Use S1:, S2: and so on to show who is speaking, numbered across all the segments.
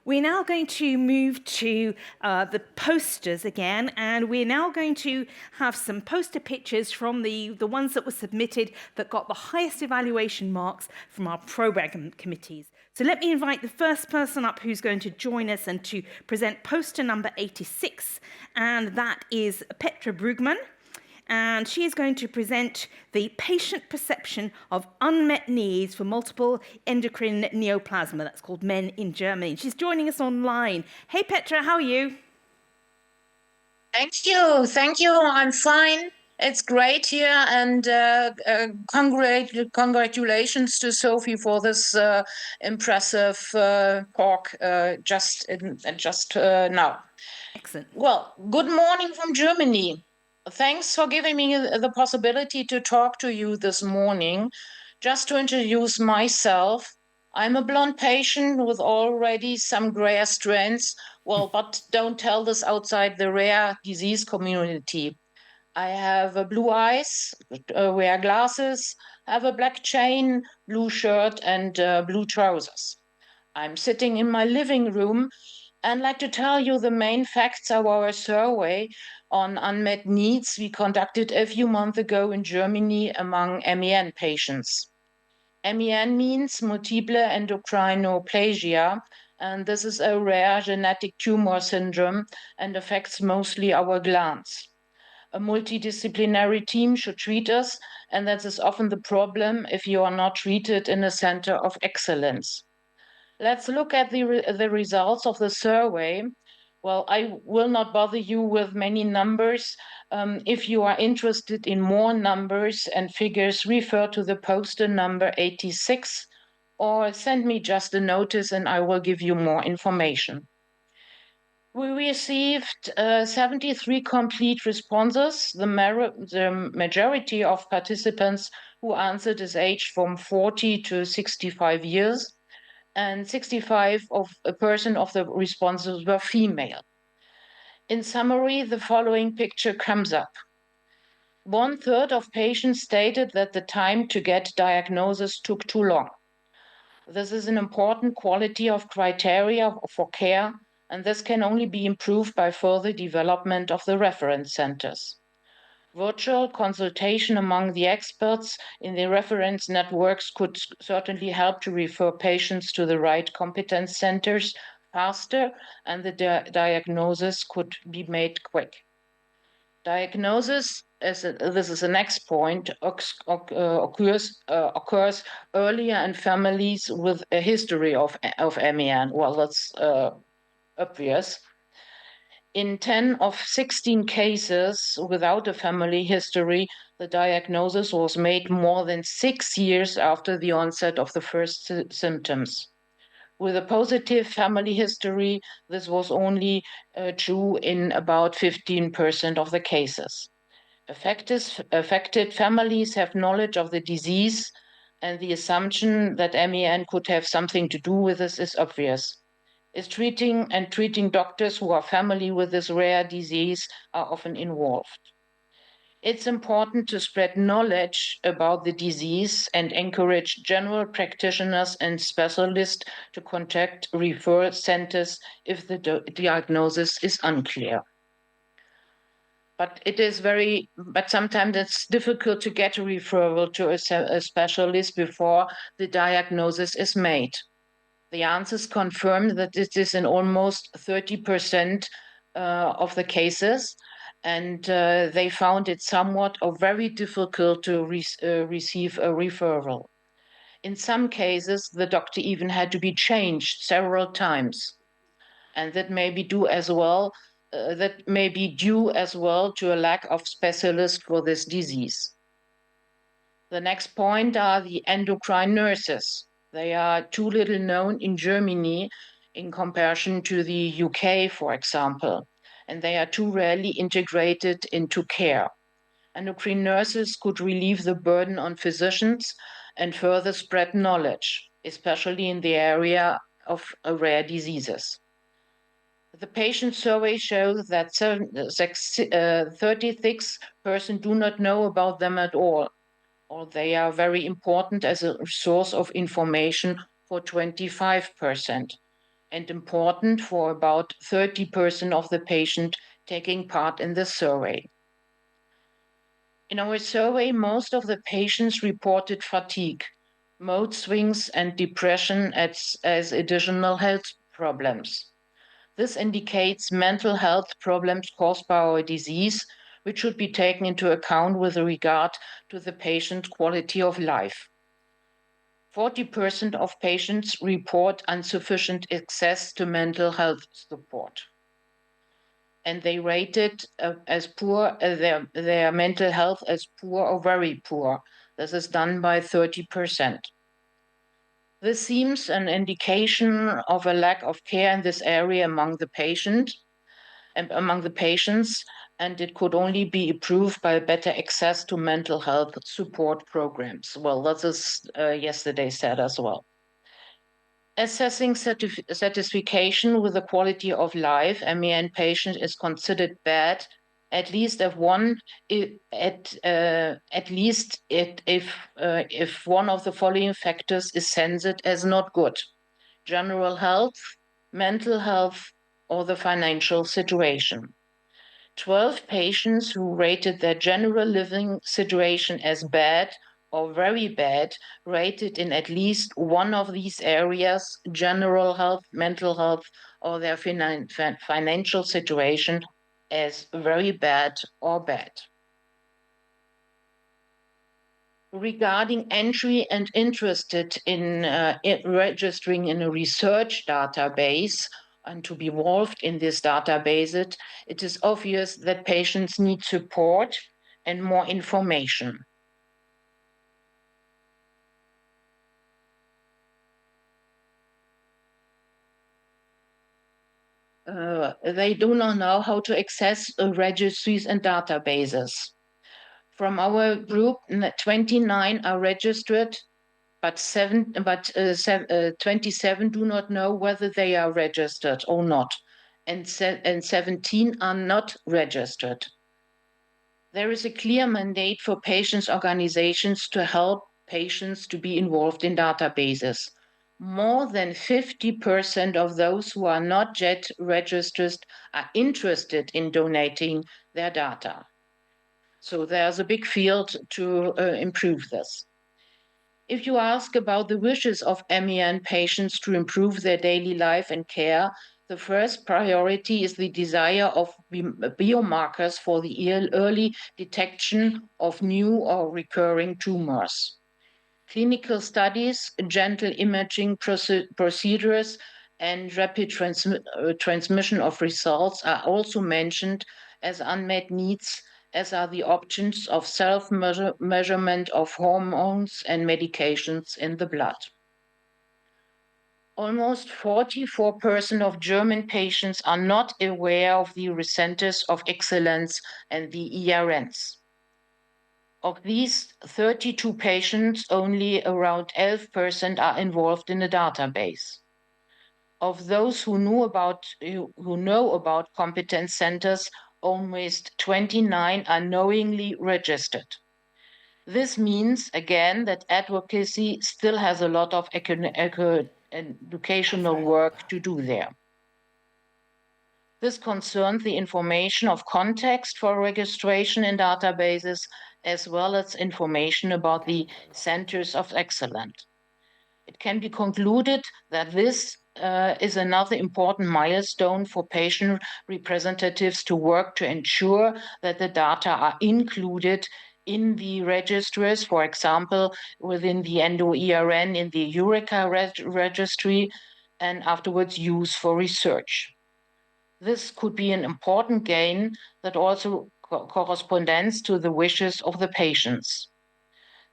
S1: We're now going to move to the posters again, and we're now going to have some poster pictures from the ones that were submitted that got the highest evaluation marks from our program committees. So let me invite the first person up who's going to join us and to present poster number 86, and that is Petra Brugman. And she is going to present the patient perception of unmet needs for multiple endocrine neoplasma. That's called MEN in Germany. She's joining us online. Hey, Petra, how are you?
S2: Thank you. Thank you. I'm fine. It's great here, and congratulations to Sophie for this impressive talk just now.
S1: Excellent.
S2: Well, good morning from Germany. Thanks for giving me the possibility to talk to you this morning. Just to introduce myself, I'm a blonde patient with already some gray strands. Well, but don't tell this outside the rare disease community. I have blue eyes, wear glasses, have a black chain, blue shirt, and blue trousers. I'm sitting in my living room and like to tell you the main facts of our survey on unmet needs we conducted a few months ago in Germany among MEN patients. MEN means multiple endocrine neoplasia, and this is a rare genetic tumor syndrome and affects mostly our glands. A multidisciplinary team should treat us, and that is often the problem if you are not treated in a center of excellence. Let's look at the results of the survey. Well, I will not bother you with many numbers. If you are interested in more numbers and figures, refer to the poster number 86 or send me just a notice and I will give you more information. We received 73 complete responses. The majority of participants who answered is aged from 40 to 65 years, and 65% of the responses were female. In summary, the following picture comes up. 1/3 of patients stated that the time to get diagnosis took too long. This is an important quality of criteria for care, and this can only be improved by further development of the reference centers. Virtual consultation among the experts in the reference networks could certainly help to refer patients to the right competence centers faster, and the diagnosis could be made quick. Diagnosis, this is the next point, occurs earlier in families with a history of MEN. Well, that's obvious. In 10 of 16 cases without a family history, the diagnosis was made more than 6 years after the onset of the first symptoms. With a positive family history, this was only true in about 15% of the cases. Affected families have knowledge of the disease, and the assumption that MEN could have something to do with this is obvious. Treating doctors who are familiar with this rare disease are often involved. It's important to spread knowledge about the disease and encourage general practitioners and specialists to contact referral centers if the diagnosis is unclear. But sometimes it's difficult to get a referral to a specialist before the diagnosis is made. The answers confirm that it is in almost 30% of the cases, and they found it somewhat or very difficult to receive a referral. In some cases, the doctor even had to be changed several times, and that may be due as well to a lack of specialists for this disease. The next point are the endocrine nurses. They are too little known in Germany in comparison to the UK, for example, and they are too rarely integrated into care. Endocrine nurses could relieve the burden on physicians and further spread knowledge, especially in the area of rare diseases. The patient survey shows that 36% do not know about them at all, or they are very important as a source of information for 25%. and important for about 30% of the patient taking part in the survey. In our survey, most of the patients reported fatigue, mood swings, and depression as additional health problems. This indicates mental health problems caused by our disease, which should be taken into account with regard to the patient's quality of life. 40% of patients report insufficient access to mental health support. And they rated as poor, their mental health as poor or very poor. This is done by 30%. This seems an indication of a lack of care in this area among the patients, and it could only be improved by better access to mental health support programs. Well, that is yesterday said as well. Assessing satisfaction with the quality of life, MEN patient is considered bad, at least if one of the following factors is censored as not good: general health, mental health, or the financial situation. 12 patients who rated their general living situation as bad or very bad rated in at least one of these areas: general health, mental health, or their financial situation as very bad or bad. Regarding entry and interested in registering in a research database and to be involved in this database, it is obvious that patients need support and more information. They do not know how to access registries and databases. From our group, 29 are registered, but 27 do not know whether they are registered or not, and 17 are not registered. There is a clear mandate for patients' organizations to help patients to be involved in databases. More than 50% of those who are not yet registered are interested in donating their data. So there's a big field to improve this. If you ask about the wishes of MEN patients to improve their daily life and care, the first priority is the desire of biomarkers for the early detection of new or recurring tumors. Clinical studies, gentle imaging procedures, and rapid transmission of results are also mentioned as unmet needs, as are the options of self-measurement of hormones and medications in the blood. Almost 44% of German patients are not aware of the centers of excellence and the ERNs. Of these 32 patients, only around 11% are involved in a database. Of those who know about competence centers, almost 29 are knowingly registered. This means, again, that advocacy still has a lot of educational work to do there. This concerns the information of context for registration in databases, as well as information about the centers of excellence. It can be concluded that this is another important milestone for patient representatives to work to ensure that the data are included in the registries, for example, within the ENDO-ERN in the Eureka registry, and afterwards used for research. This could be an important gain that also corresponds to the wishes of the patients.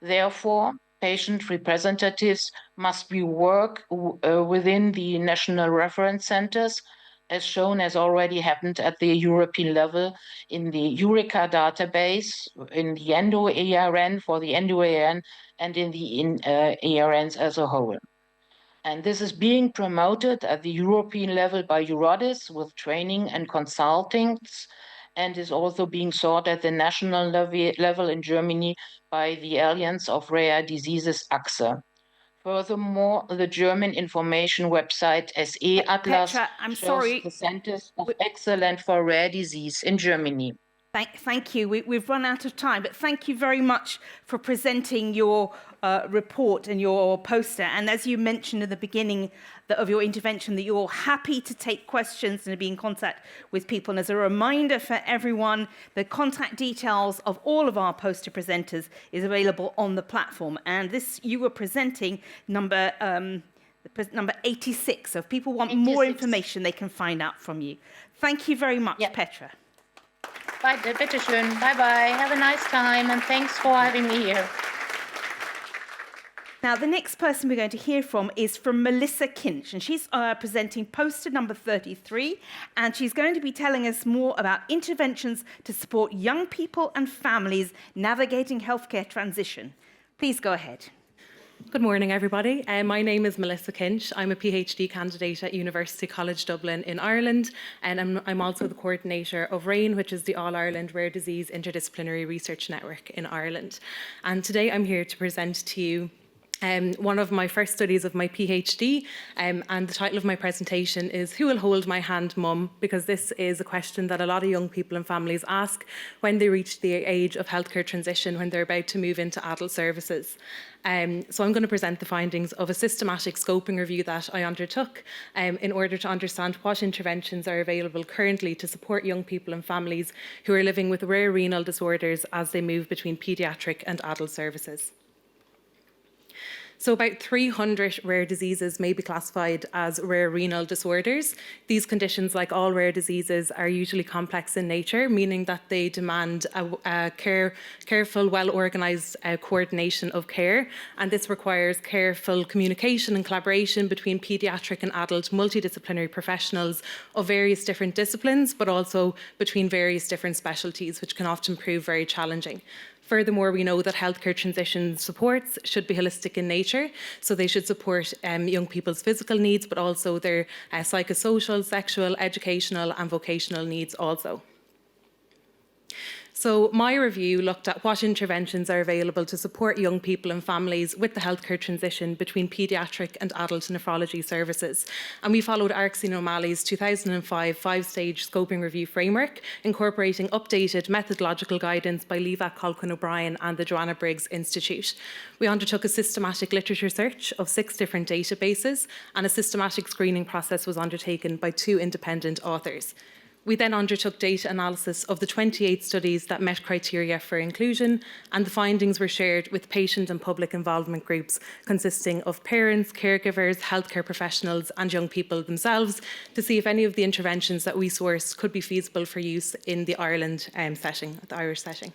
S2: Therefore, patient representatives must be work within the national reference centers, as shown as already happened at the European level in the Eureka database, in the ENDO-ERN for the ENDO-ERN, and in the ERNs as a whole. And this is being promoted at the European level by ECRD with training and consultings, and is also being sought at the national level in Germany by the Alliance of Rare Diseases, AXE. Furthermore, the German information website SE Atlas
S1: Petra, I'm
S2: shows
S1: sorry.
S2: the Centers of Excellence for Rare Disease in Germany.
S1: Thank you. We've run out of time, but thank you very much for presenting your report and your poster. And as you mentioned at the beginning of your intervention, that you're happy to take questions and to be in contact with people. And as a reminder for everyone, the contact details of all of our poster presenters is available on the platform. And this, you were presenting number 86. So if people want
S2: 86.
S1: more information, they can find out from you. Thank you very much, Petra.
S2: Bitteschön. Bye-bye. Have a nice time, and thanks for having me here.
S1: Now, the next person we're going to hear from is from Melissa Kinch, and she's presenting poster number 33, and she's going to be telling us more about interventions to support young people and families navigating healthcare transition. Please go ahead.
S3: Good morning, everybody. My name is Melissa Kinch. I'm a PhD candidate at University College Dublin in Ireland, and I'm also the coordinator of RAIN, which is the All-Ireland Rare Disease Interdisciplinary Research Network in Ireland. And today I'm here to present to you one of my first studies of my PhD, and the title of my presentation is Who Will Hold My Hand, Mum? Because this is a question that a lot of young people and families ask when they reach the age of healthcare transition, when they're about to move into adult services. So I'm going to present the findings of a systematic scoping review that I undertook in order to understand what interventions are available currently to support young people and families who are living with rare renal disorders as they move between paediatric and adult services. So about 300 rare diseases may be classified as rare renal disorders. These conditions, like all rare diseases, are usually complex in nature, meaning that they demand a careful, well-organised coordination of care. And this requires careful communication and collaboration between paediatric and adult multidisciplinary professionals of various different disciplines, but also between various different specialties, which can often prove very challenging. Furthermore, we know that healthcare transition supports should be holistic in nature, so they should support young people's physical needs, but also their psychosocial, sexual, educational and vocational needs also. So my review looked at what interventions are available to support young people and families with the healthcare transition between paediatric and adult nephrology services. And we followed Arksine O'Malley's 2005 five-stage scoping review framework, incorporating updated methodological guidance by Levac, Colquhoun O'Brien and the Joanna Briggs Institute. We undertook a systematic literature search of 6 different databases, and a systematic screening process was undertaken by 2 independent authors. We then undertook data analysis of the 28 studies that met criteria for inclusion, and the findings were shared with patient and public involvement groups consisting of parents, caregivers, healthcare professionals and young people themselves to see if any of the interventions that we sourced could be feasible for use in the Ireland setting, the Irish setting.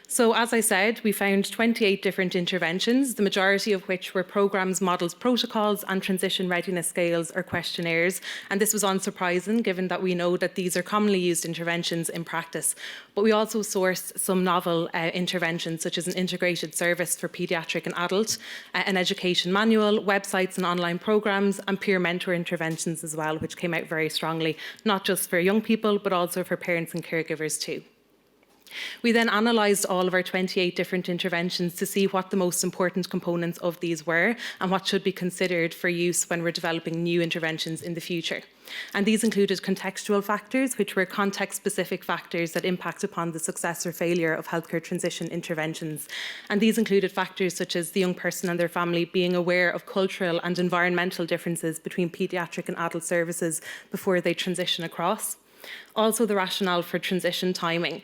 S3: So as I said, we found 28 different interventions, the majority of which were programmes, models, protocols and transition readiness scales or questionnaires. And this was unsurprising given that we know that these are commonly used interventions in practice. But we also sourced some novel interventions such as an integrated service for paediatric and adult, an education manual, websites and online programmes and peer mentor interventions as well, which came out very strongly, not just for young people, but also for parents and caregivers too. We then analysed all of our 28 different interventions to see what the most important components of these were and what should be considered for use when we're developing new interventions in the future. And these included contextual factors, which were context-specific factors that impact upon the success or failure of healthcare transition interventions. And these included factors such as the young person and their family being aware of cultural and environmental differences between paediatric and adult services before they transition across. Also the rationale for transition timing,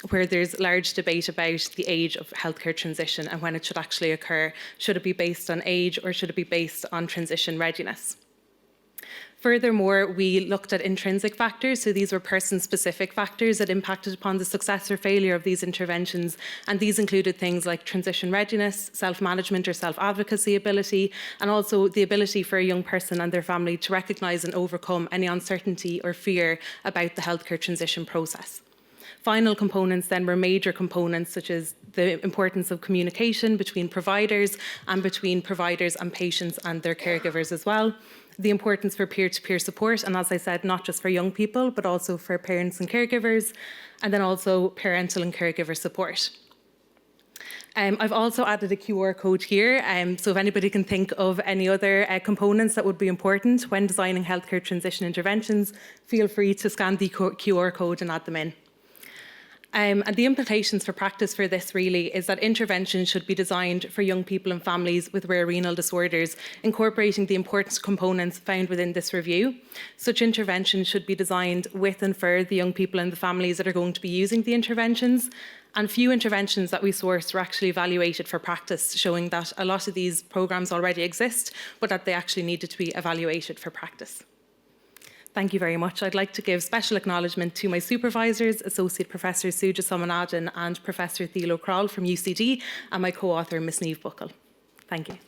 S3: where there's large debate about the age of healthcare transition and when it should actually occur. Should it be based on age or should it be based on transition readiness? Furthermore, we looked at intrinsic factors, so these were person-specific factors that impacted upon the success or failure of these interventions, and these included things like transition readiness, self-management or self-advocacy ability, and also the ability for a young person and their family to recognise and overcome any uncertainty or fear about the healthcare transition process. Final components then were major components such as the importance of communication between providers and between providers and patients and their caregivers as well. The importance for peer-to-peer support, and as I said, not just for young people, but also for parents and caregivers, and then also parental and caregiver support. I've also added a QR code here, so if anybody can think of any other components that would be important when designing healthcare transition interventions, feel free to scan the QR code and add them in. And the implications for practice for this really is that interventions should be designed for young people and families with rare renal disorders, incorporating the important components found within this review. Such interventions should be designed with and for the young people and the families that are going to be using the interventions. And few interventions that we sourced were actually evaluated for practice, showing that a lot of these programmes already exist, but that they actually needed to be evaluated for practice. Thank you very much. I'd like to give special acknowledgement to my supervisors, Associate Professor Suja Somanadin and Professor Thilo Kroll from UCD, and my co-author, Ms Niamh Buckle. Thank you.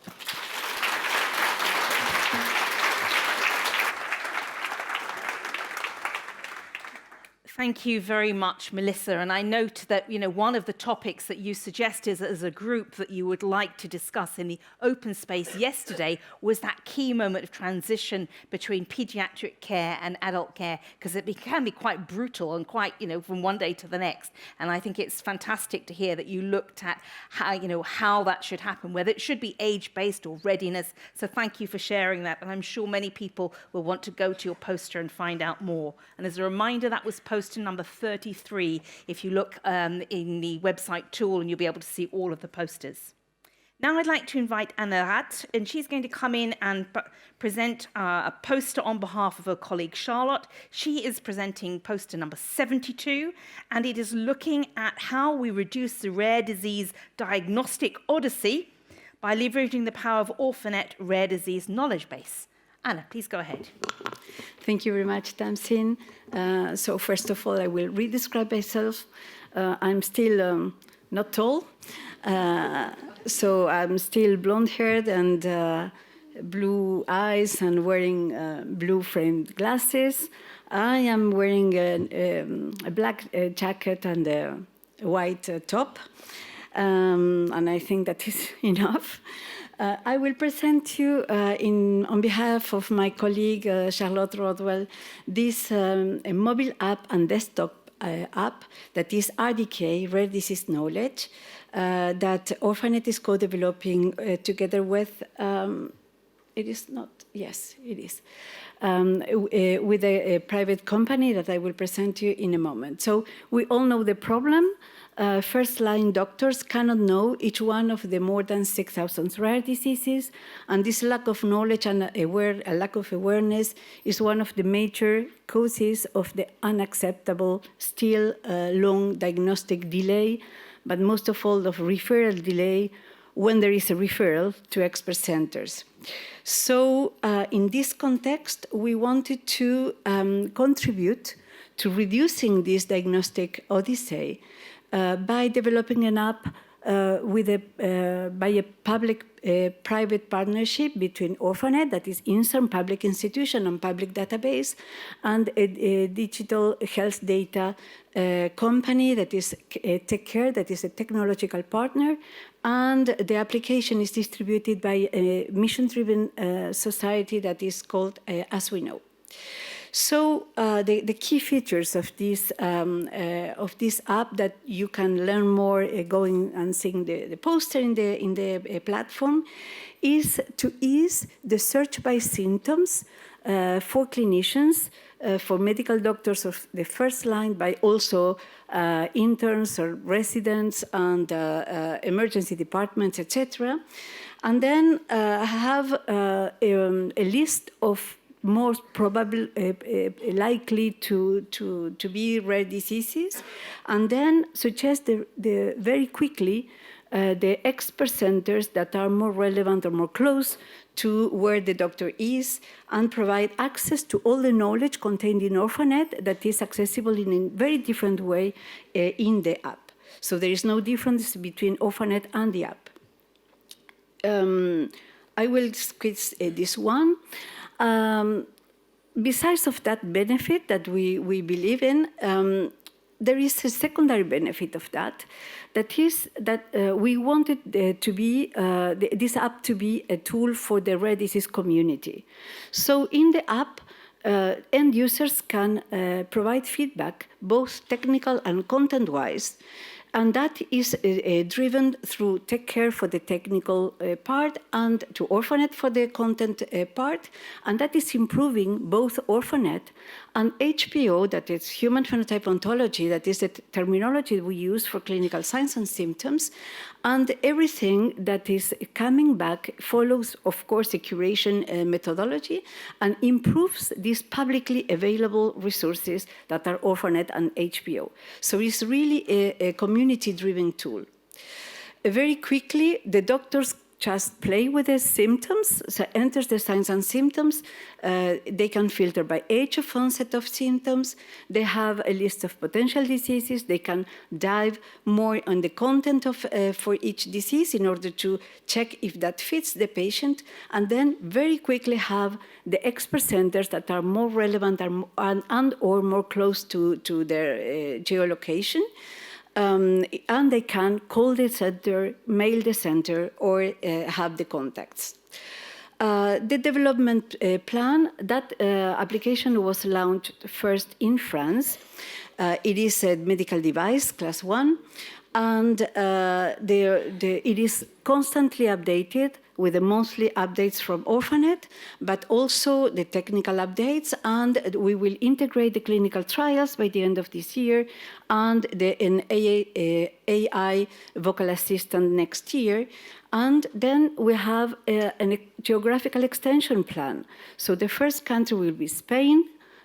S1: Thank you very much, Melissa. And I note that, one of the topics that you suggested as a group that you would like to discuss in the open space yesterday was that key moment of transition between paediatric care and adult care, because it can be quite brutal and quite, from one day to the next. And I think it's fantastic to hear that you looked at how that should happen, whether it should be age-based or readiness. So thank you for sharing that. And I'm sure many people will want to go to your poster and find out more. And as a reminder, that was posted number 33 if you look in the website tool, and you'll be able to see all of the posters. Now I'd like to invite Anna Rat, and she's going to come in and present a poster on behalf of her colleague Charlotte. She is presenting poster number 72, and it is looking at how we reduce the rare disease diagnostic odyssey by leveraging the power of Orphanet rare disease knowledge base. Anna, please go ahead.
S4: Thank you very much, Tamsin. So first of all, I will re-describe myself. I'm still not tall, so I'm still blonde-haired and blue eyes and wearing blue-framed glasses. I am wearing a black jacket and a white top, and I think that is enough. I will present you on behalf of my colleague Charlotte Rodwell this a mobile app and desktop app that is RDK, Rare Disease Knowledge, that Orphanet is co-developing together with, it is not, yes, it is, with a private company that I will present to you in a moment. So we all know the problem. First-line doctors cannot know each one of the more than 6,000 rare diseases, and this lack of knowledge and a lack of awareness is one of the major causes of the unacceptable, still long diagnostic delay, but most of all of referral delay when there is a referral to expert centers. So in this context, we wanted to contribute to reducing this diagnostic odyssey by developing an app by a public-private partnership between Orphanet, that is INSERM, public institution and public database, and a digital health data company that is TakeCare, that is a technological partner, and the application is distributed by a mission-driven society that is called As We Know. So the key features of this app that you can learn more going and seeing the poster in the platform is to ease the search by symptoms for clinicians, for medical doctors of the first line, by also interns or residents and emergency departments, etc. And then have a list of most probably likely to be rare diseases, and then suggest very quickly the expert centers that are more relevant or more close to where the doctor is, and provide access to all the knowledge contained in Orphanet that is accessible in a very different way in the app. So there is no difference between Orphanet and the app. I will squeeze this one. Besides of that benefit that we believe in, there is a secondary benefit of that. That is that we wanted to be this app to be a tool for the rare disease community. So in the app, end users can provide feedback, both technical and content-wise, And that is driven through Tech Care for the technical part and to Orphanet for the content part. And that is improving both Orphanet and HPO, that is Human Phenotype Ontology, that is the terminology we use for clinical signs and symptoms. And everything that is coming back follows, of course, a curation methodology and improves these publicly available resources that are Orphanet and HPO. So it's really a community-driven tool. Very quickly, the doctors just play with the symptoms, so enters the signs and symptoms. They can filter by age of onset of symptoms. They have a list of potential diseases. They can dive more on the content of for each disease in order to check if that fits the patient, and then very quickly have the expert centers that are more relevant and or more close to their geolocation. And they can call the center, mail the center, or have the contacts. The development plan, that application was launched first in France. It is a medical device, class 1, and it is constantly updated with the monthly updates from Orphanet, but also the technical updates, and we will integrate the clinical trials by the end of this year and an AI vocal assistant next year. And then we have a geographical extension plan. So the first country will be Spain.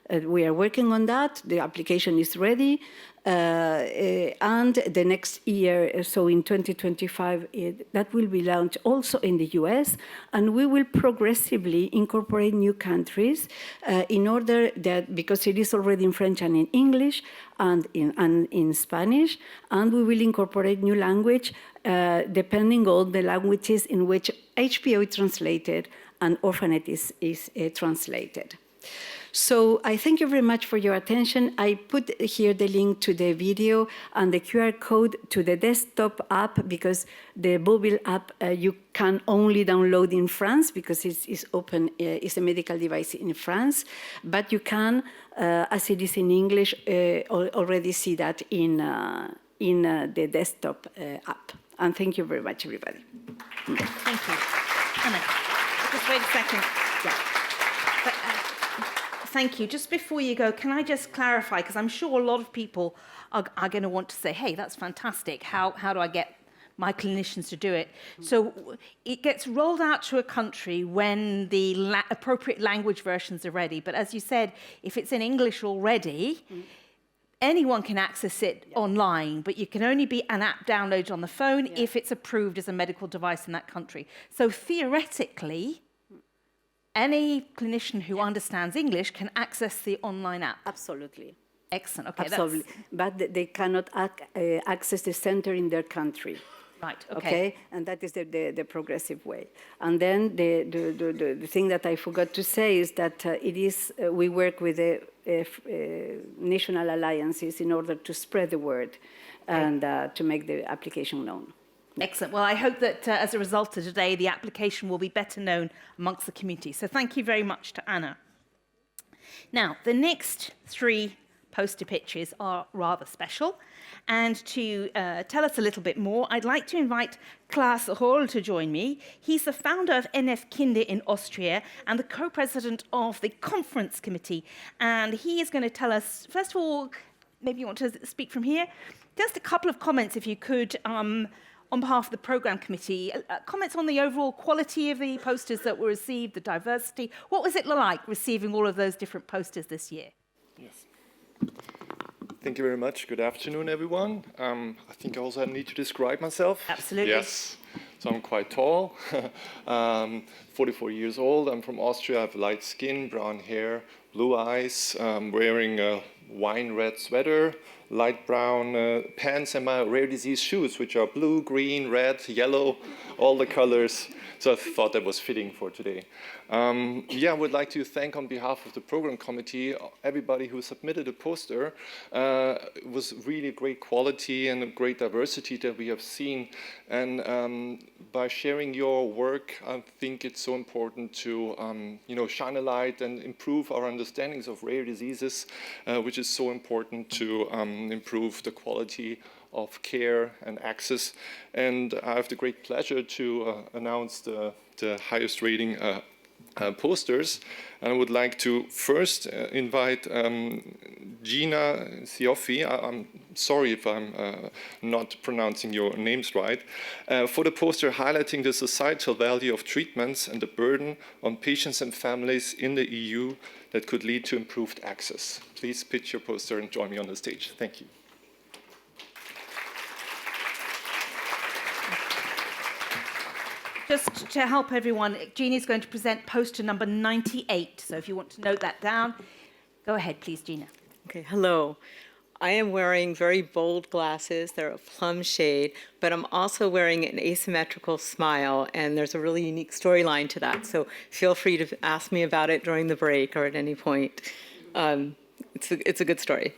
S4: We are working on that. The application is ready. And the next year, so in 2025, that will be launched also in the US. And we will progressively incorporate new countries in order that, because it is already in French and in English and in Spanish, and we will incorporate new language depending on the languages in which HPO is translated and Orphanet is translated. So I thank you very much for your attention. I put here the link to the video and the QR code to the desktop app, because the mobile app you can only download in France because it's open, it's a medical device in France. But you can, as it is in English, already see that in the desktop app. And thank you very much, everybody.
S1: Thank you. Anna, just wait a second. Yeah. Thank you. Just before you go, can I just clarify, because I'm sure a lot of people are going to want to say, hey, that's fantastic. How do I get my clinicians to do it? So it gets rolled out to a country when the appropriate language versions are ready. But as you said, if it's in English already, anyone can access it online, but you can only be an app downloaded on the phone if it's approved as a medical device in that country. So theoretically, any clinician who understands English can access the online app.
S4: Absolutely.
S1: Excellent. Okay.
S4: Absolutely. But they cannot access the center in their country.
S1: Right. Okay.
S4: Okay, and that is the progressive way. And then the thing that I forgot to say is that we work with the national alliances in order to spread the word and to make the application known.
S1: Excellent. Well, I hope that as a result of today, the application will be better known amongst the community. So thank you very much to Anna. Now, the next 3 poster pitches are rather special. And to tell us a little bit more, I'd like to invite Klaas Rohl to join me. He's the founder of NF Kinder in Austria and the co-president of the conference committee. And he is going to tell us, first of all, maybe you want to speak from here, just a couple of comments, if you could, on behalf of the programme committee, comments on the overall quality of the posters that were received, the diversity. What was it like receiving all of those different posters this year?
S5: Yes. Thank you very much. Good afternoon, everyone. I think also I need to describe myself.
S1: Absolutely.
S5: Yes. So I'm quite tall, 44 years old. I'm from Austria. I have light skin, brown hair, blue eyes. I'm wearing a wine red sweater, light brown pants, and my rare disease shoes, which are blue, green, red, yellow, all the colors. So I thought that was fitting for today. I would like to thank on behalf of the program committee, everybody who submitted a poster. It was really great quality and a great diversity that we have seen. And by sharing your work, I think it's so important to shine a light and improve our understandings of rare diseases, which is so important to improve the quality of care and access. And I have the great pleasure to announce the highest rating posters. And I would like to first invite Gina Cioffi. I'm sorry if I'm not pronouncing your names right, for the poster highlighting the societal value of treatments and the burden on patients and families in the EU that could lead to improved access. Please pitch your poster and join me on the stage. Thank you.
S1: Just to help everyone, Gina's going to present poster number 98. So if you want to note that down, go ahead, please, Gina.
S6: Okay, hello. I am wearing very bold glasses. They're a plum shade, but I'm also wearing an asymmetrical smile, and there's a really unique storyline to that. So feel free to ask me about it during the break or at any point. It's a good story.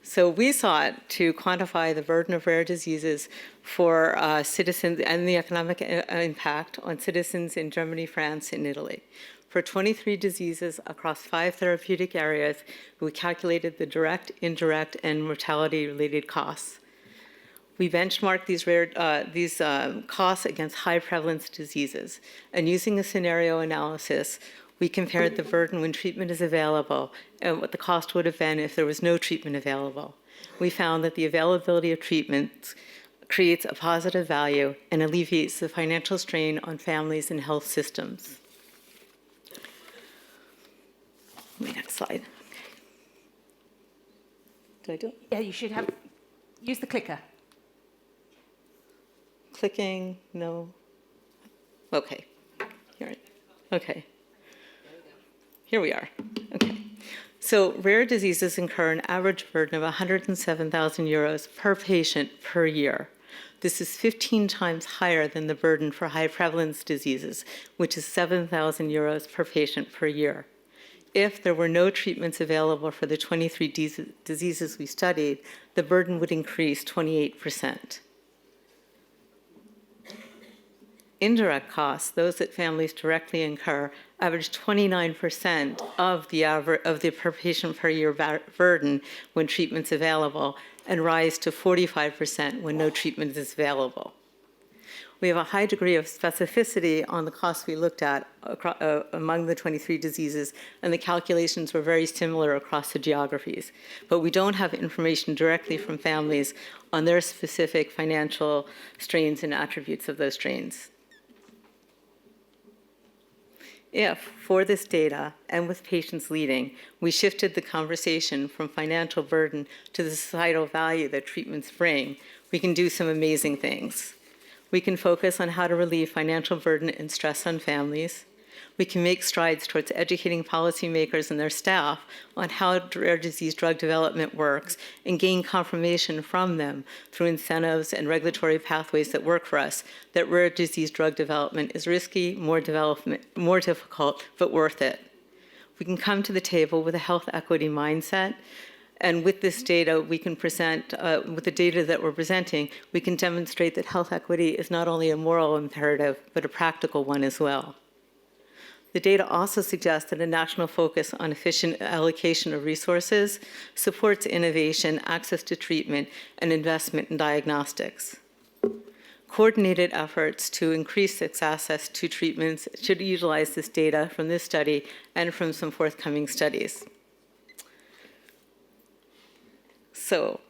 S6: So we sought to quantify the burden of rare diseases for citizens and the economic impact on citizens in Germany, France, and Italy. For 23 diseases across 5 therapeutic areas, we calculated the direct, indirect, and mortality-related costs. We benchmarked these costs against high prevalence diseases, and using a scenario analysis, we compared the burden when treatment is available and what the cost would have been if there was no treatment available. We found that the availability of treatments creates a positive value and alleviates the financial strain on families and health systems. Next slide. Did I do it?
S1: Yeah, you should have, use the clicker.
S6: Clicking, no. Okay, here, okay. Here we are, okay. So rare diseases incur an average burden of 107,000 euros per patient per year. This is 15 times higher than the burden for high prevalence diseases, which is 7,000 euros per patient per year. If there were no treatments available for the 23 diseases we studied, the burden would increase 28%. Indirect costs, those that families directly incur, average 29% of the per patient per year burden when treatment's available, and rise to 45% when no treatment is available. We have a high degree of specificity on the costs we looked at among the 23 diseases, and the calculations were very similar across the geographies. But we don't have information directly from families on their specific financial strains and attributes of those strains. If, for this data, and with patients leading, we shifted the conversation from financial burden to the societal value that treatments bring, we can do some amazing things. We can focus on how to relieve financial burden and stress on families. We can make strides towards educating policymakers and their staff on how rare disease drug development works and gain confirmation from them through incentives and regulatory pathways that work for us that rare disease drug development is risky, more difficult, but worth it. We can come to the table with a health equity mindset, and with this data, we can present, with the data that we're presenting, we can demonstrate that health equity is not only a moral imperative, but a practical one as well. The data also suggests that a national focus on efficient allocation of resources supports innovation, access to treatment, and investment in diagnostics. Coordinated efforts to increase access to treatments should utilize this data from this study and from some forthcoming studies. So,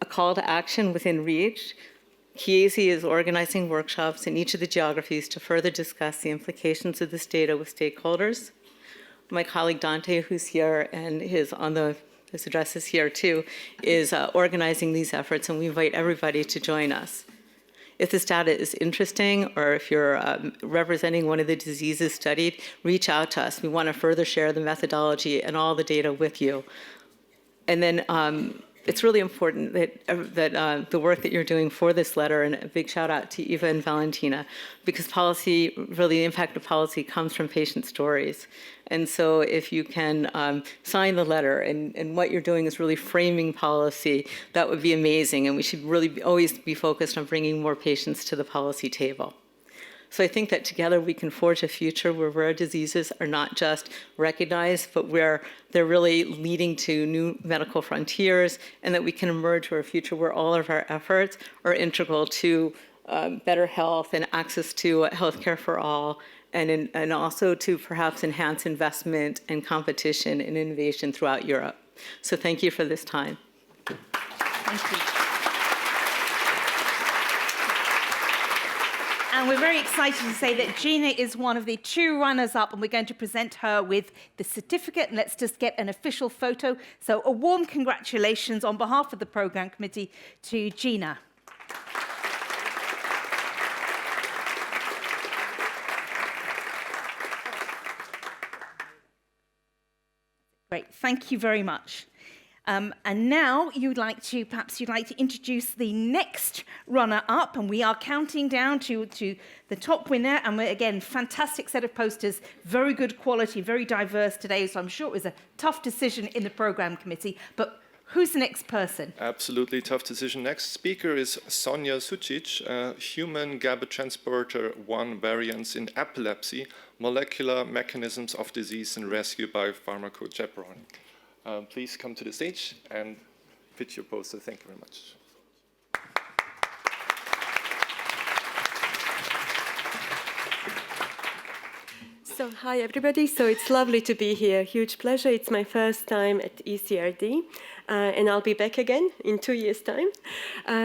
S6: a call to action within REACH. Chiesi is organizing workshops in each of the geographies to further discuss the implications of this data with stakeholders. My colleague Dante, who's here and his address is here too, is organizing these efforts, and we invite everybody to join us. If this data is interesting, or if you're representing one of the diseases studied, reach out to us. We want to further share the methodology and all the data with you. And then it's really important that the work that you're doing for this letter, and a big shout out to Eva and Valentina, because policy, really the impact of policy comes from patient stories. And so if you can sign the letter and what you're doing is really framing policy, that would be amazing. And we should really always be focused on bringing more patients to the policy table. So I think that together we can forge a future where rare diseases are not just recognized, but where they're really leading to new medical frontiers, and that we can emerge to a future where all of our efforts are integral to better health and access to healthcare for all, and also to perhaps enhance investment and competition and innovation throughout Europe. So thank you for this time.
S1: Thank you. And we're very excited to say that Gina is one of the 2 runners-up, and we're going to present her with the certificate. And let's just get an official photo. So a warm congratulations on behalf of the programme committee to Gina. Great, thank you very much. And now perhaps you'd like to introduce the next runner-up, and we are counting down to the top winner. And we're, again, fantastic set of posters, very good quality, very diverse today. So I'm sure it was a tough decision in the programme committee. But who's the next person?
S5: Absolutely tough decision. Next speaker is Sonja Sucic, human GABA transporter 1 variants in epilepsy, molecular mechanisms of disease and rescue by pharmacochaperone. Please come to the stage and pitch your poster. Thank you very much.
S7: So, hi everybody. So it's lovely to be here. Huge pleasure. It's my first time at ECRD, and I'll be back again in 2 years' time.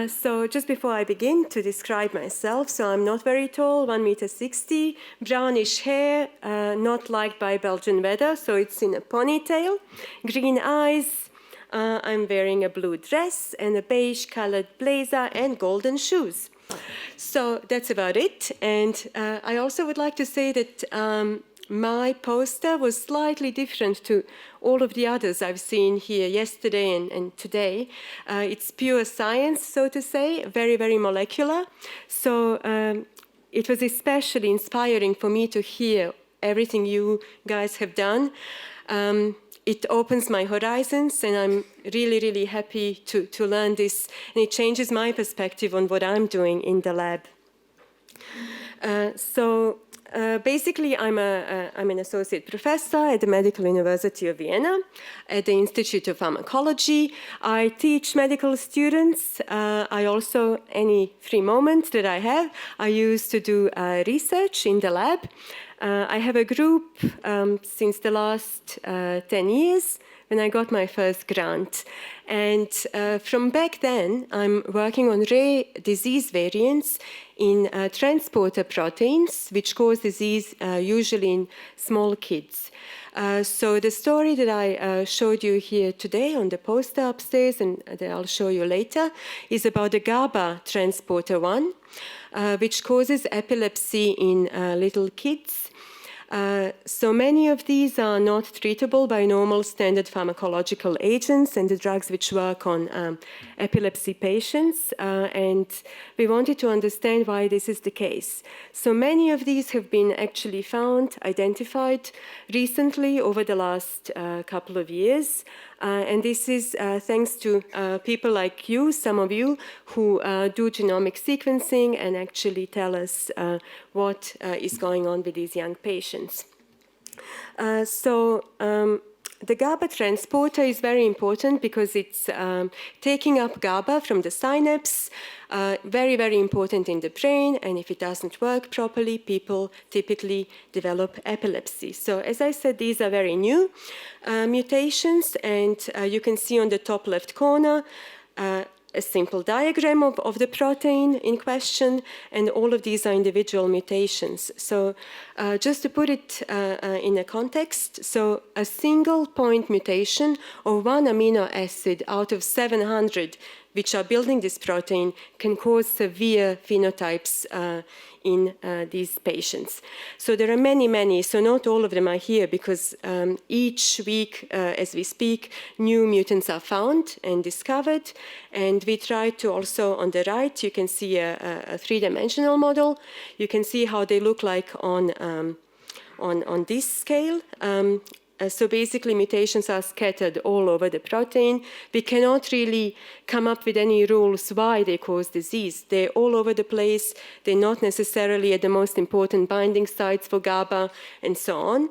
S7: So just before I begin to describe myself, so I'm not very tall, 1.60 meters, brownish hair, not liked by Belgian weather, so it's in a ponytail, green eyes. I'm wearing a blue dress and a beige-colored blazer and golden shoes. So that's about it. And I also would like to say that my poster was slightly different to all of the others I've seen here yesterday and today. It's pure science, so to say, very, very molecular. So it was especially inspiring for me to hear everything you guys have done. It opens my horizons, and I'm really, really happy to learn this. And it changes my perspective on what I'm doing in the lab. Basically, I'm an associate professor at the Medical University of Vienna at the Institute of Pharmacology. I teach medical students. I also, any free moment that I have, I use to do research in the lab. I have a group since the last 10 years when I got my first grant. And from back then, I'm working on rare disease variants in transporter proteins, which cause disease usually in small kids. So the story that I showed you here today on the poster upstairs, and that I'll show you later, is about the GABA transporter 1, which causes epilepsy in little kids. So many of these are not treatable by normal standard pharmacological agents and the drugs which work on epilepsy patients, and we wanted to understand why this is the case. So many of these have been actually found, identified recently over the last couple of years, and this is thanks to people like you, some of you, who do genomic sequencing and actually tell us what is going on with these young patients. The GABA transporter is very important because it's taking up GABA from the synapse, very, very important in the brain, and if it doesn't work properly, people typically develop epilepsy. So as I said, these are very new mutations, and you can see on the top left corner a simple diagram of the protein in question, and all of these are individual mutations. So just to put it in a context, so a single point mutation of one amino acid out of 700 which are building this protein can cause severe phenotypes in these patients. So there are many, many, so not all of them are here because each week as we speak, new mutants are found and discovered. And we try to also, on the right, you can see a three-dimensional model. You can see how they look like on this scale. So basically, mutations are scattered all over the protein. We cannot really come up with any rules why they cause disease. They're all over the place. They're not necessarily at the most important binding sites for GABA and so on.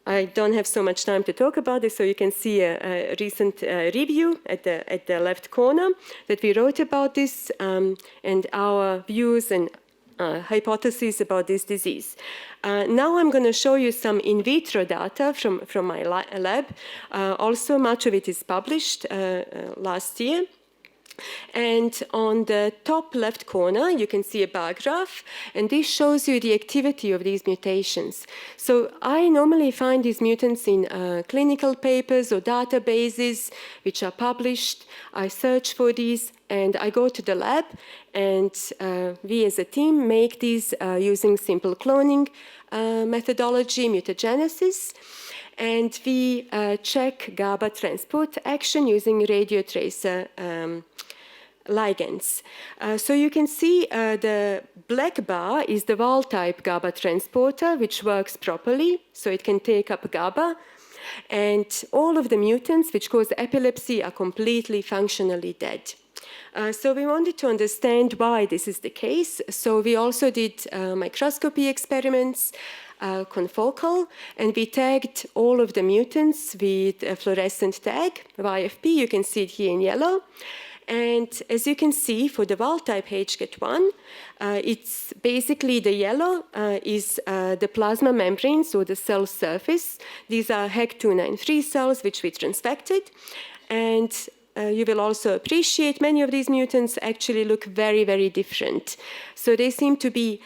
S7: I don't have so much time to talk about this, so you can see a recent review at the left corner that we wrote about this and our views and hypotheses about this disease. Now I'm going to show you some in vitro data from my lab. Also, much of it is published last year. And on the top left corner, you can see a bar graph, and this shows you the activity of these mutations. So I normally find these mutants in clinical papers or databases which are published. I search for these, and I go to the lab, and we as a team make these using simple cloning methodology, mutagenesis. And we check GABA transport action using radio tracer ligands. So you can see the black bar is the wild-type GABA transporter, which works properly, so it can take up GABA. And all of the mutants which cause epilepsy are completely functionally dead. So we wanted to understand why this is the case. So we also did microscopy experiments, confocal, and we tagged all of the mutants with a fluorescent tag, YFP. You can see it here in yellow. And as you can see, for the wild-type HGAT1, it's basically the yellow is the plasma membranes, or the cell surface. These are HEC293 cells, which we transfected. And you will also appreciate many of these mutants actually look very, very different. So they seem to be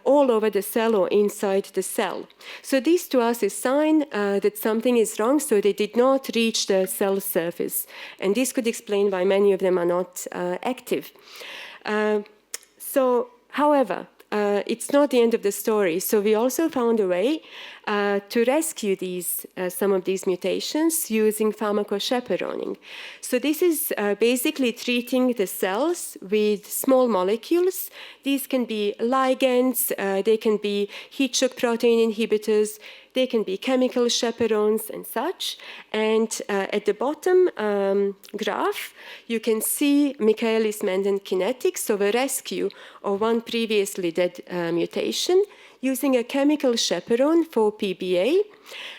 S7: all over the cell or inside the cell. So this to us is a sign that something is wrong, so they did not reach the cell surface. And this could explain why many of them are not active. However, it's not the end of the story. So we also found a way to rescue some of these mutations using pharmacochaperoning. So this is basically treating the cells with small molecules. These can be ligands, they can be heat shock protein inhibitors, they can be chemical chaperones and such. And at the bottom graph, you can see Michaelis-Menten kinetics of a rescue of one previously dead mutation using a chemical chaperone for PBA,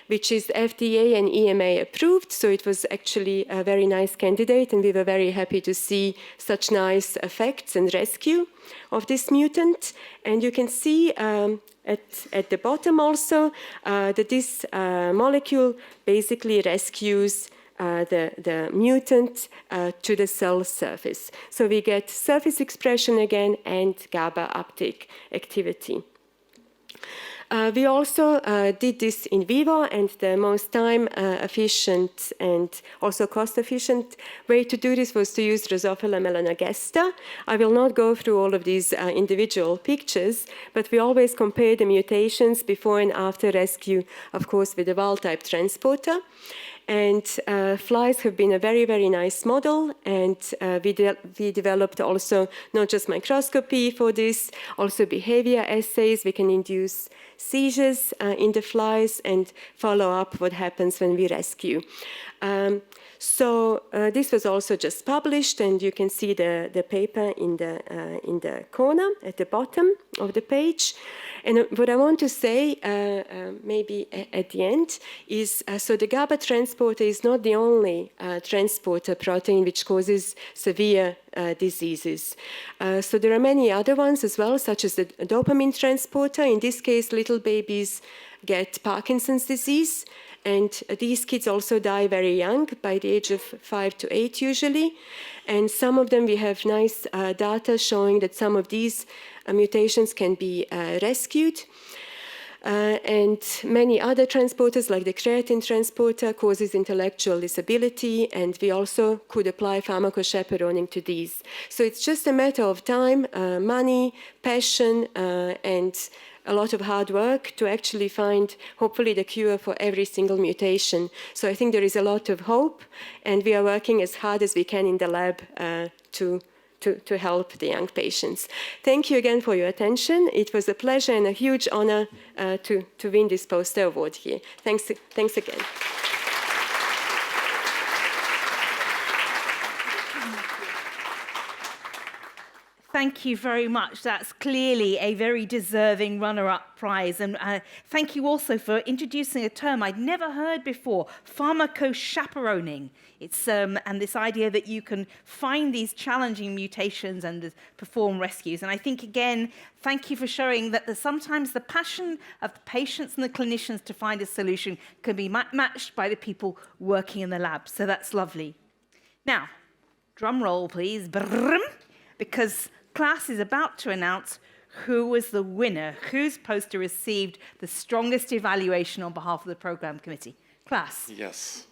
S7: which is FDA and EMA approved. So it was actually a very nice candidate, and we were very happy to see such nice effects and rescue of this mutant. And you can see at the bottom also that this molecule basically rescues the mutant to the cell surface. So we get surface expression again and GABA uptake activity. We also did this in vivo, and the most time-efficient and also cost-efficient way to do this was to use Drosophila melanogaster. I will not go through all of these individual pictures, but we always compare the mutations before and after rescue, of course, with the wild-type transporter. And flies have been a very, very nice model, and we developed also not just microscopy for this, also behavior assays. We can induce seizures in the flies and follow up what happens when we rescue. So this was also just published, and you can see the paper in the corner at the bottom of the page. And what I want to say, maybe at the end, is so the GABA transporter is not the only transporter protein which causes severe diseases. So there are many other ones as well, such as the dopamine transporter. In this case, little babies get Parkinson's disease. And these kids also die very young, by the age of 5 to 8 usually. And some of them, we have nice data showing that some of these mutations can be rescued. And many other transporters, like the creatine transporter, causes intellectual disability, and we also could apply pharmacochaperoning to these. So it's just a matter of time, money, passion, and a lot of hard work to actually find, hopefully, the cure for every single mutation. So I think there is a lot of hope, and we are working as hard as we can in the lab to to help the young patients. Thank you again for your attention. It was a pleasure and a huge honor to win this poster award here. Thanks again.
S1: Thank you very much. That's clearly a very deserving runner-up prize. And thank you also for introducing a term I'd never heard before, pharmacochaperoning. It's and this idea that you can find these challenging mutations and perform rescues. And I think, again, thank you for showing that sometimes the passion of the patients and the clinicians to find a solution can be matched by the people working in the lab. So that's lovely. Now, drum roll, please. Brrrm, because class is about to announce who was the winner, whose poster received the strongest evaluation on behalf of the program committee. Class.
S5: Yes.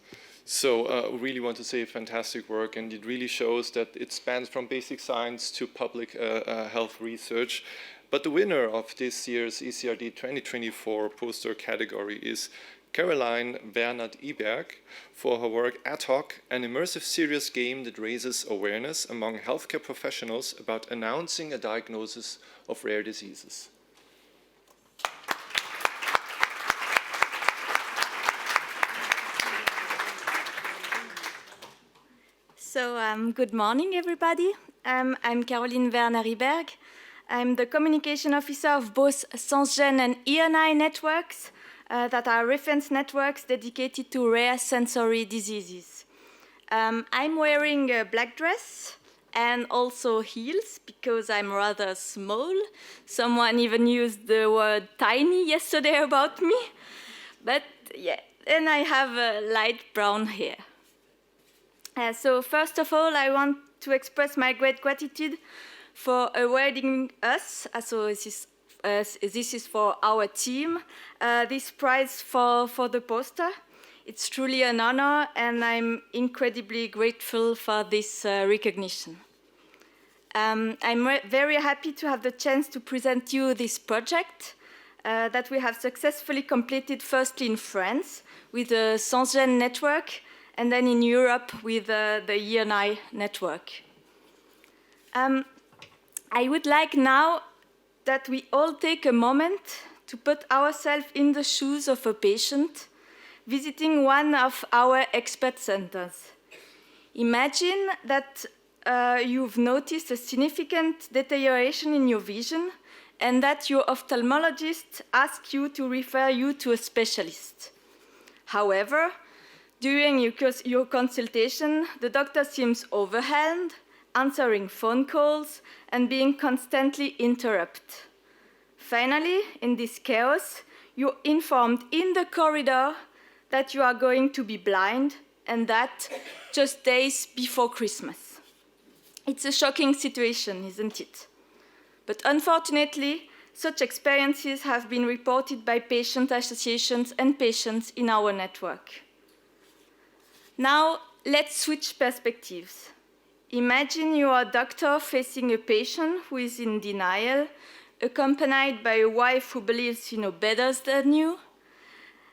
S5: So we really want to say fantastic work, and it really shows that it spans from basic science to public health research. But the winner of this year's ECRD 2024 poster category is Caroline Bernhard-Iberg for her work Ad Hoc, an immersive serious game that raises awareness among healthcare professionals about announcing a diagnosis of rare diseases.
S8: So good morning, everybody. I'm Caroline Bernhard-Iberg. I'm the communication officer of both SensGen and ENI networks that are reference networks dedicated to rare sensory diseases. I'm wearing a black dress and also heels because I'm rather small. Someone even used the word tiny yesterday about me. But yeah, and I have light brown hair. So first of all, I want to express my great gratitude for awarding us, so this is for our team, this prize for the poster. It's truly an honor, and I'm incredibly grateful for this recognition. I'm very happy to have the chance to present you this project that we have successfully completed firstly in France with the SensGen network, and then in Europe with the ENI network. I would like now that we all take a moment to put ourselves in the shoes of a patient visiting one of our expert centers. Imagine that you've noticed a significant deterioration in your vision and that your ophthalmologist asks you to refer you to a specialist. However, during your consultation, the doctor seems overwhelmed, answering phone calls, and being constantly interrupted. Finally, in this chaos, you're informed in the corridor that you are going to be blind, and that just days before Christmas. It's a shocking situation, isn't it? But unfortunately, such experiences have been reported by patient associations and patients in our network. Now, let's switch perspectives. Imagine you are a doctor facing a patient who is in denial, accompanied by a wife who believes you know better than you,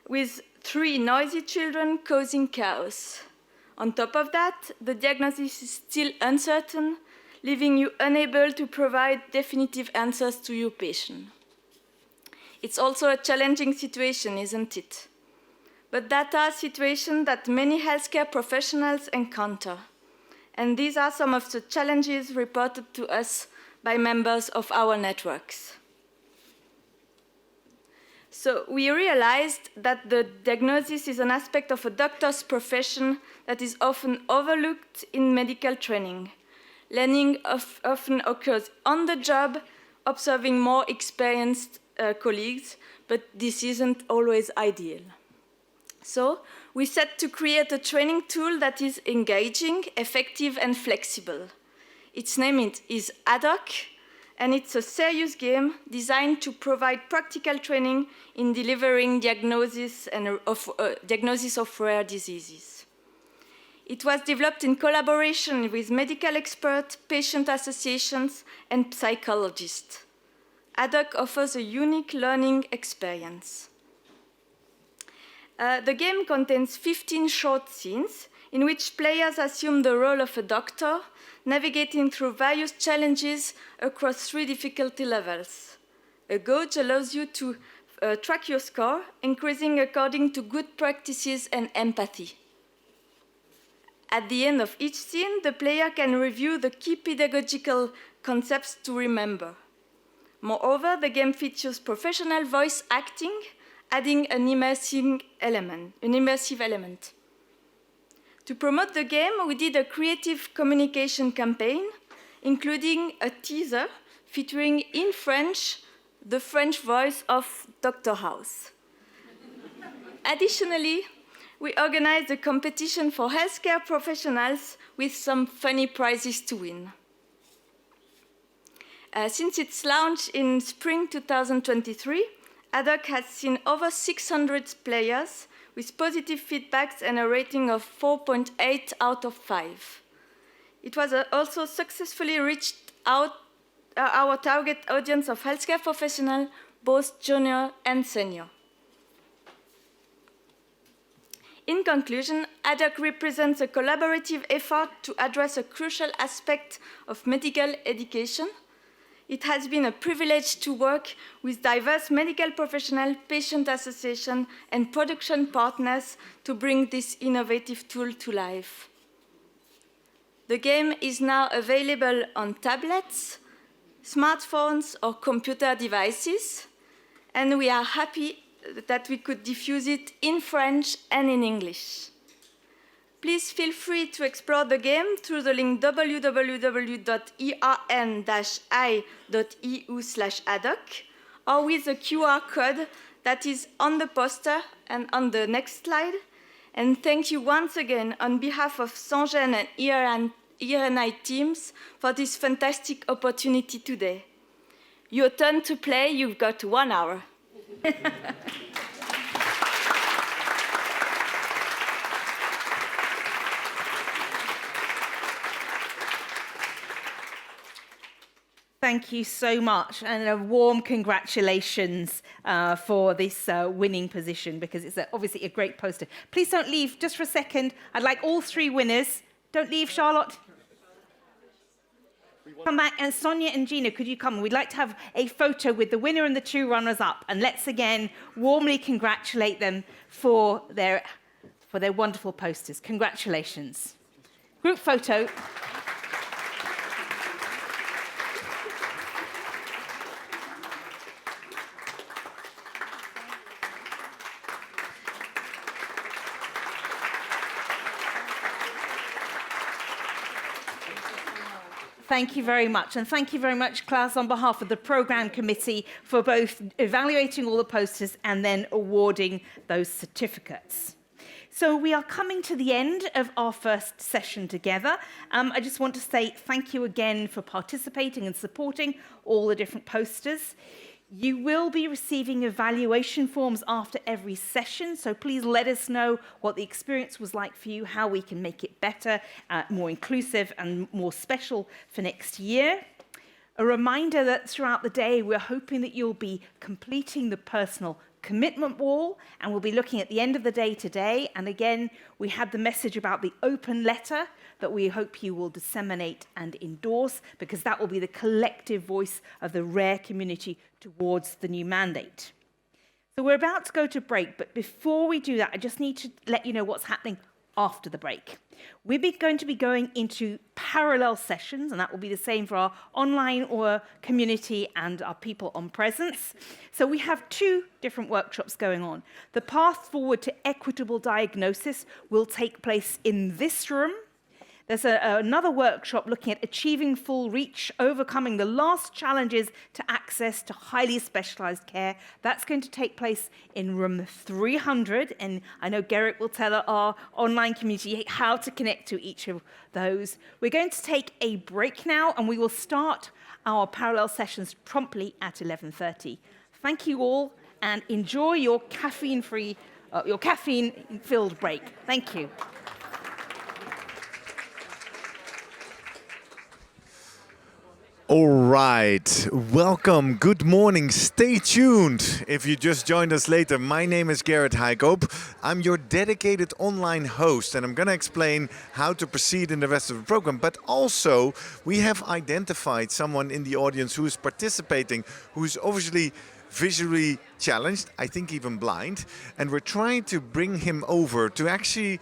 S8: with 3 noisy children causing chaos. On top of that, the diagnosis is still uncertain, leaving you unable to provide definitive answers to your patient. It's also a challenging situation, isn't it? But that are situations that many healthcare professionals encounter. And these are some of the challenges reported to us by members of our networks. So we realized that the diagnosis is an aspect of a doctor's profession that is often overlooked in medical training. Learning often occurs on the job, observing more experienced colleagues, but this isn't always ideal. So we set to create a training tool that is engaging, effective, and flexible. Its name is Ad Hoc, and it's a serious game designed to provide practical training in delivering diagnosis of rare diseases. It was developed in collaboration with medical experts, patient associations, and psychologists. Ad Hoc offers a unique learning experience. The game contains 15 short scenes in which players assume the role of a doctor, navigating through various challenges across 3 difficulty levels. A gauge allows you to track your score, increasing according to good practices and empathy. At the end of each scene, the player can review the key pedagogical concepts to remember. Moreover, the game features professional voice acting, adding an immersive element. To promote the game, we did a creative communication campaign, including a teaser featuring in French the French voice of Dr. House. Additionally, we organized a competition for healthcare professionals with some funny prizes to win. Since its launch in spring 2023, ADOC has seen over 600 players with positive feedbacks and a rating of 4.8 out of 5. It was also successfully reached out our target audience of healthcare professionals, both junior and senior. In conclusion, ADOC represents a collaborative effort to address a crucial aspect of medical education. It has been a privilege to work with diverse medical professionals, patient associations, and production partners to bring this innovative tool to life. The game is now available on tablets, smartphones, or computer devices, and we are happy that we could diffuse it in French and in English. Please feel free to explore the game through the link www.ern-i.eu/adoc or with the QR code that is on the poster and on the next slide. And thank you once again on behalf of Sangen and ERNI teams for this fantastic opportunity today. Your turn to play, you've got 1 hour.
S1: Thank you so much, and a warm congratulations for this winning position, because it's obviously a great poster. Please don't leave just for a second. I'd like all 3 winners. Don't leave, Charlotte. Come back, and Sonia and Gina, could you come? We'd like to have a photo with the winner and the 2 runners-up, and let's again warmly congratulate them for their wonderful posters. Congratulations. Group photo. Thank you very much. And thank you very much, Klaus, on behalf of the Programme Committee for both evaluating all the posters and then awarding those certificates. So we are coming to the end of our first session together. I just want to say thank you again for participating and supporting all the different posters. You will be receiving evaluation forms after every session, so please let us know what the experience was like for you, how we can make it better, more inclusive and more special for next year. A reminder that throughout the day, we're hoping that you'll be completing the personal commitment wall, and we'll be looking at the end of the day today. And again, we had the message about the open letter that we hope you will disseminate and endorse, because that will be the collective voice of the RARE community towards the new mandate. So we're about to go to break, but before we do that, I just need to let you know what's happening after the break. We're going to be going into parallel sessions, and that will be the same for our online or community and our people on presence. So we have 2 different workshops going on. The path forward to equitable diagnosis will take place in this room. There's another workshop looking at achieving full reach, overcoming the last challenges to access to highly specialized care. That's going to take place in room 300. And I know Gerrit will tell our online community how to connect to each of those. We're going to take a break now, and we will start our parallel sessions promptly at 11:30. Thank you all, and enjoy your caffeine-filled break. Thank you.
S9: All right, welcome, good morning, stay tuned. If you just joined us later, my name is Gerrit Heikoop. I'm your dedicated online host and I'm going to explain how to proceed in the rest of the program. But also, we have identified someone in the audience who is participating, who is obviously visually challenged, I think even blind, and we're trying to bring him over to actually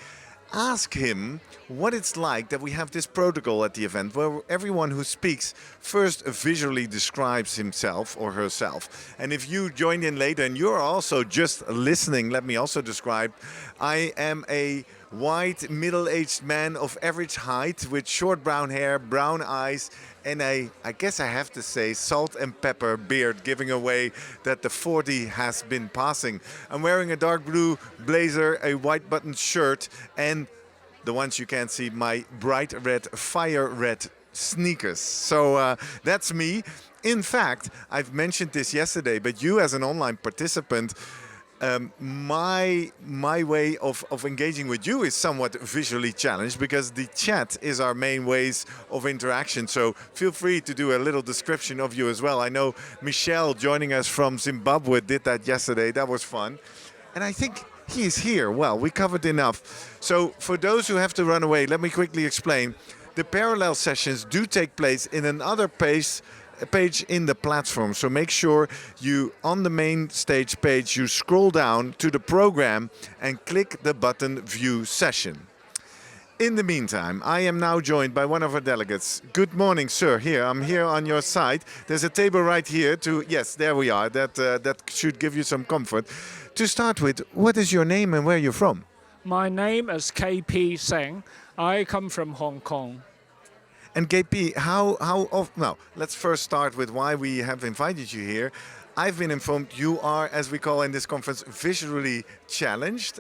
S9: ask him what it's like that we have this protocol at the event where everyone who speaks first visually describes himself or herself. And if you join in later and you're also just listening, let me also describe. I am a white, middle-aged man of average height with short brown hair, brown eyes, and I guess I have to say, salt and pepper beard, giving away that the 40 has been passing. I'm wearing a dark blue blazer, a white buttoned shirt, and the ones you can't see, my bright red, fire red sneakers. So that's me. In fact, I've mentioned this yesterday, but you as an online participant, my way of engaging with you is somewhat visually challenged because the chat is our main ways of interaction. So feel free to do a little description of you as well. I know Michelle joining us from Zimbabwe did that yesterday. That was fun. And I think he is here. Well, we covered enough. So for those who have to run away, let me quickly explain. The parallel sessions do take place in another page in the platform. So make sure you, on the main stage page, you scroll down to the program and click the button View Session. In the meantime, I am now joined by one of our delegates. Good morning, sir. Here, I'm here on your side. There's a table right here to, yes, there we are. That should give you some comfort. To start with, what is your name and where you're from?
S10: My name is KP Singh. I come from Hong Kong.
S9: And KP, how often? Now, let's first start with why we have invited you here. I've been informed you are, as we call in this conference, visually challenged.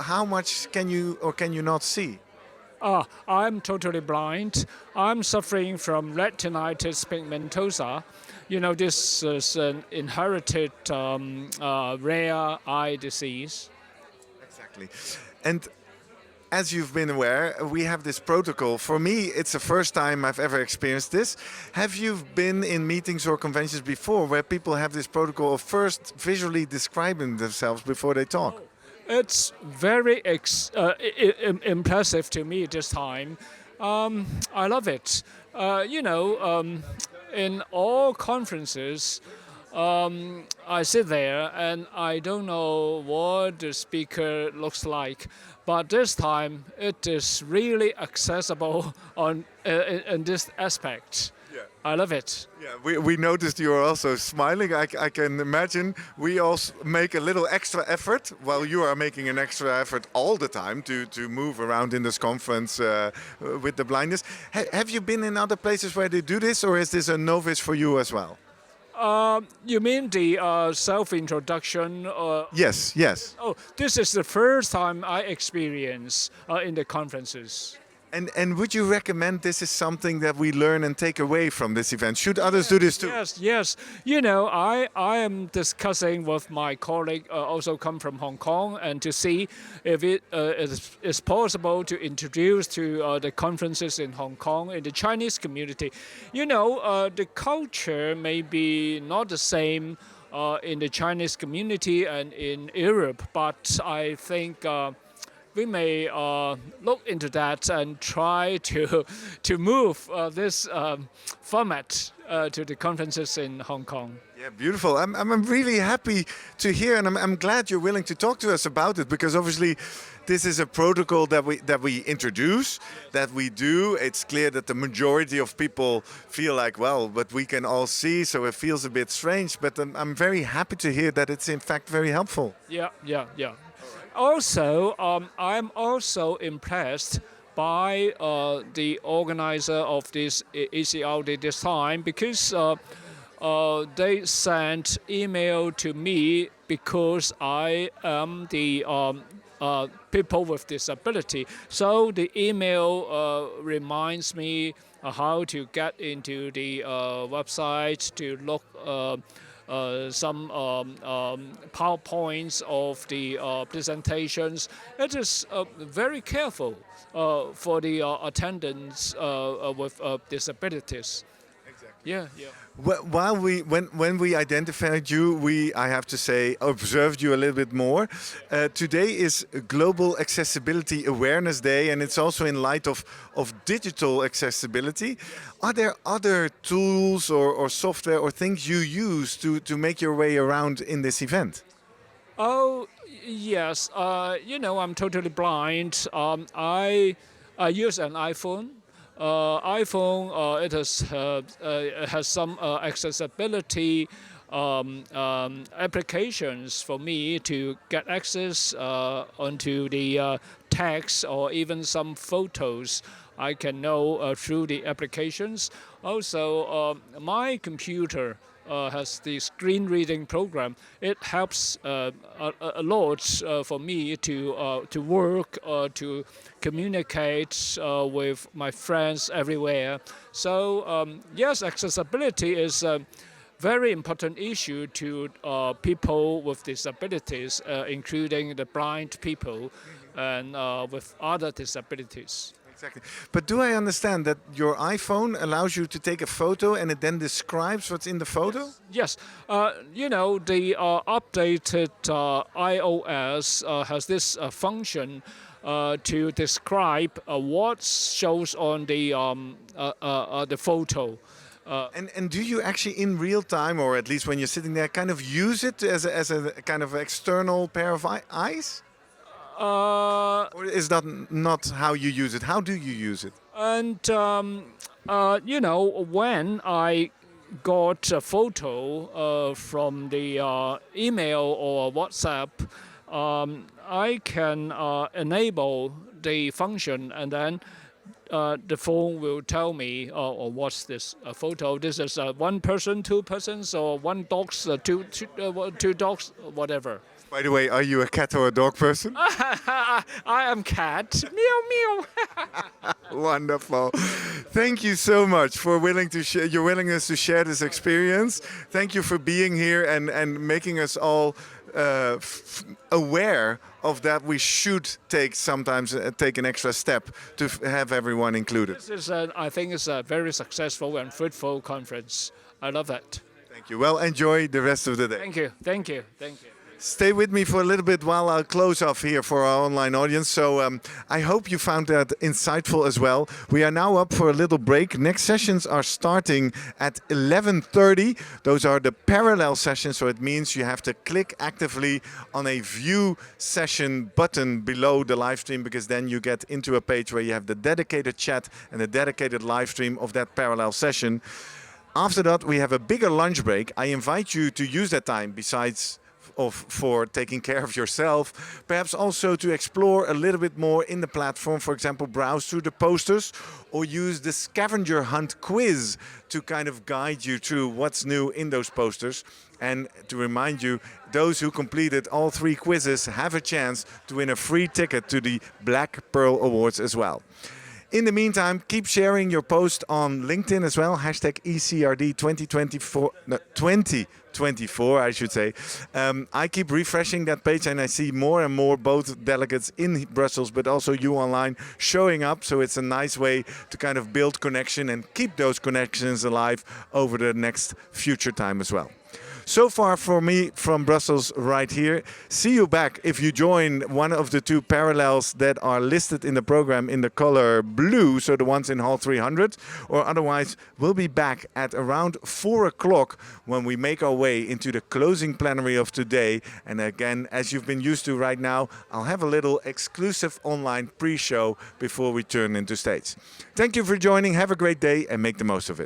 S9: How much can you or can you not see?
S10: I'm totally blind. I'm suffering from retinitis pigmentosa. You know, this is an inherited rare eye disease.
S9: Exactly. And as you've been aware, we have this protocol. For me, it's the first time I've ever experienced this. Have you been in meetings or conventions before where people have this protocol of first visually describing themselves before they talk?
S10: It's very impressive to me this time. I love it. In all conferences, I sit there and I don't know what the speaker looks like, but this time it is really accessible in this aspect. Yeah. I love it.
S9: Yeah, we noticed you are also smiling. I can imagine we all make a little extra effort, while you are making an extra effort all the time to move around in this conference with the blindness. Have you been in other places where they do this, or is this a novice for you as well?
S10: You mean the self-introduction?
S9: Yes, yes.
S10: Oh, this is the first time I experience in the conferences.
S9: And would you recommend this is something that we learn and take away from this event? Should others do this too?
S10: Yes. You know, I am discussing with my colleague also come from Hong Kong and to see if it is possible to introduce to the conferences in Hong Kong in the Chinese community. You know, the culture may be not the same in the Chinese community and in Europe, but I think we may look into that and try to move this format to the conferences in Hong Kong.
S9: Yeah, beautiful. I'm really happy to hear, and I'm glad you're willing to talk to us about it, because obviously this is a protocol that we introduce, that we do. It's clear that the majority of people feel like, well, but we can all see, so it feels a bit strange. But I'm very happy to hear that it's in fact very helpful.
S10: Yeah. Also, I'm also impressed by the organizer of this ECRD this time, because they sent email to me because I am the people with disability. So the email reminds me how to get into the website to look some PowerPoints of the presentations. It is very careful for the attendants with disabilities.
S9: Exactly.
S10: Yeah, yeah.
S9: When we identified you, I have to say, observed you a little bit more. Today is Global Accessibility Awareness Day, and it's also in light of digital accessibility. Are there other tools or software or things you use to make your way around in this event?
S10: Oh, yes. I'm totally blind. I use an iPhone. It has some accessibility applications for me to get access onto the text or even some photos. I can know through the applications. Also, my computer has the screen reading program. It helps a lot for me to work, to communicate with my friends everywhere. So yes, accessibility is a very important issue to people with disabilities, including the blind people and with other disabilities.
S9: Exactly. But do I understand that your iPhone allows you to take a photo and it then describes what's in the photo?
S10: Yes, the updated iOS has this function to describe what shows on the photo.
S9: And do you actually in real time, or at least when you're sitting there, kind of use it as a kind of external pair of eyes? Or is that not how you use it? How do you use it?
S10: And when I got a photo from the email or WhatsApp, I can enable the function, and then the phone will tell me, oh, what's this photo? This is one person, two persons, or one dog's, two dogs, whatever.
S9: By the way, are you a cat or a dog person?
S10: I am cat. Meow meow.
S9: Wonderful. Thank you so much for your willingness to share this experience. Thank you for being here and making us all aware of that. We should sometimes take an extra step to have everyone included.
S10: This is, I think, it's a very successful and fruitful conference. I love that.
S9: Thank you. Well, enjoy the rest of the day.
S10: Thank you. Thank you. Thank you.
S9: Stay with me for a little bit while I'll close off here for our online audience. So I hope you found that insightful as well. We are now up for a little break. Next sessions are starting at 11:30. Those are the parallel sessions, so it means you have to click actively on a view session button below the live stream, because then you get into a page where you have the dedicated chat and the dedicated live stream of that parallel session. After that, we have a bigger lunch break. I invite you to use that time besides for taking care of yourself, perhaps also to explore a little bit more in the platform. For example, browse through the posters or use the scavenger hunt quiz to kind of guide you through what's new in those posters. And to remind you, those who completed all 3 quizzes have a chance to win a free ticket to the Black Pearl Awards as well. In the meantime, keep sharing your post on LinkedIn as well. Hashtag ECRD 2024, I should say. I keep refreshing that page and I see more and more both delegates in Brussels, but also you online showing up. So it's a nice way to kind of build connection and keep those connections alive over the next future time as well. So far for me from Brussels right here. See you back if you join one of the 2 parallels that are listed in the program in the color blue, so the ones in Hall 300. Or otherwise, we'll be back at around 4 o'clock when we make our way into the closing plenary of today. And again, as you've been used to right now, I'll have a little exclusive online pre-show before we turn into stage. Thank you for joining. Have a great day and make the most of it.